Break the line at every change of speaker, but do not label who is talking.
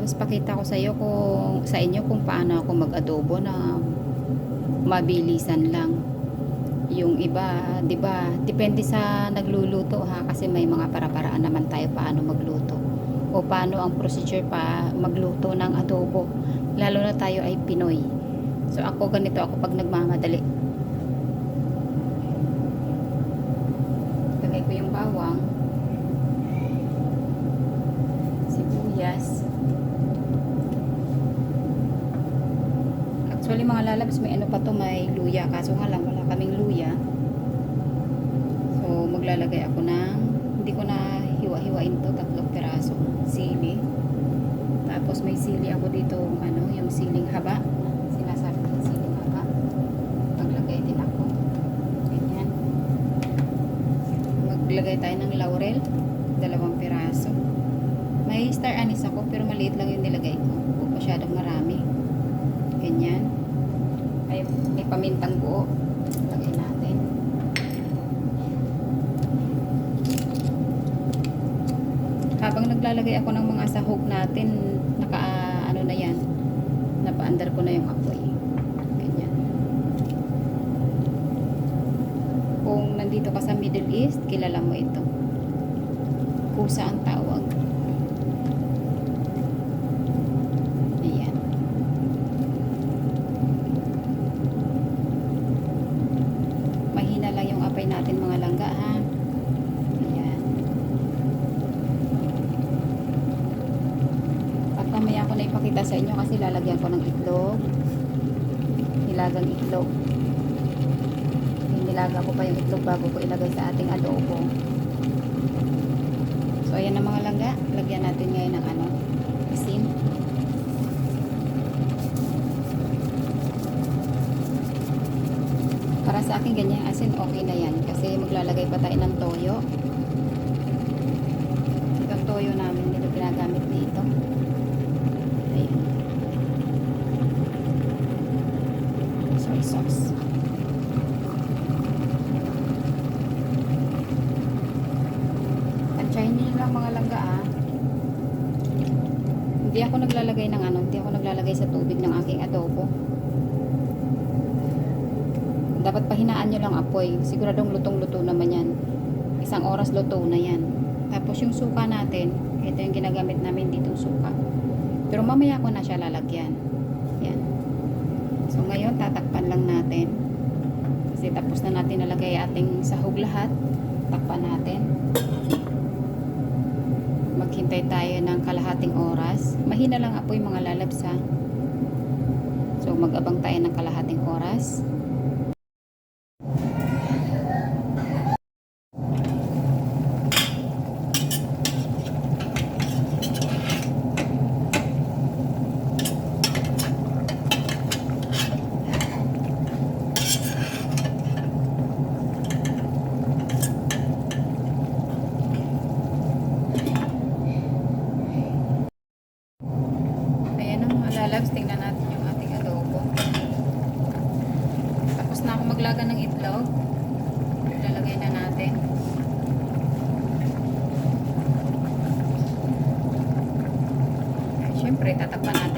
lalabs, pakita ko sa inyo kung paano ako mag-adobo na mabilisan lang. Yung iba, 'di ba? Depende sa nagluluto ha, kasi may mga para-paraan naman tayo paano magluto o paano ang procedure pa magluto ng adobo. Lalo na tayo ay Pinoy. So ako ganito ako pag nagmamadali. Lagay ko yung bawang, sibuyas. Actually mga lalabs, may ano pa to, may luya. Kaso nga lang, wala kaming luya. So, maglalagay ako ng, hindi ko na hiwa-hiwain to, 3 piraso. Sili. Tapos may sili ako dito, ano, yung siling haba. Sinasabi ko yung siling haba. Maglagay din ako. Ganyan. Maglagay tayo ng laurel. 2 piraso. May star anise ako, pero maliit lang yung nilagay ko. Huwag masyadong marami. Ganyan. May pamintang buo. Lagay natin. Habang naglalagay ako ng mga sahog natin, ano na yan, napaandar ko na yung apoy. Ganyan. Kung nandito ka sa Middle East, kilala mo ito. Kusa ang tawag. Ayan. Mahina lang yung apay natin mga langga ha. Ayan. At mamaya ko na ipakita sa inyo kasi lalagyan ko ng itlog. Nilagang itlog. Nilaga ko pa yung itlog bago ko ilagay sa ating adobo. So ayan na mga langga. Lagyan natin ngayon ng ano, asin. Para sa akin ganyan asin okay na yan kasi maglalagay pa tayo ng toyo. Itong toyo namin nila ginagamit dito. Ayan. Soy sauce. Tsahin nyo lang mga langga ah. Hindi ako naglalagay ng ano, hindi ako naglalagay sa tubig ng aking adobo. Dapat pahinaan nyo lang apoy. Siguradong lutong-luto naman yan. 1 oras luto na yan. Tapos yung suka natin, ito yung ginagamit namin dito suka. Pero mamaya ko na siya lalagyan. Yan. So ngayon, tatakpan lang natin. Kasi tapos na natin nalagay ating sahog lahat. Takpan natin. Maghintay tayo ng kalahating oras. Mahina lang apoy mga lalabs ha. So mag-abang tayo ng kalahating oras. Lalabs, tingnan natin yung ating adobo. Tapos na ako maglaga ng itlog. Lalagay na natin. Siyempre, tatakpan natin.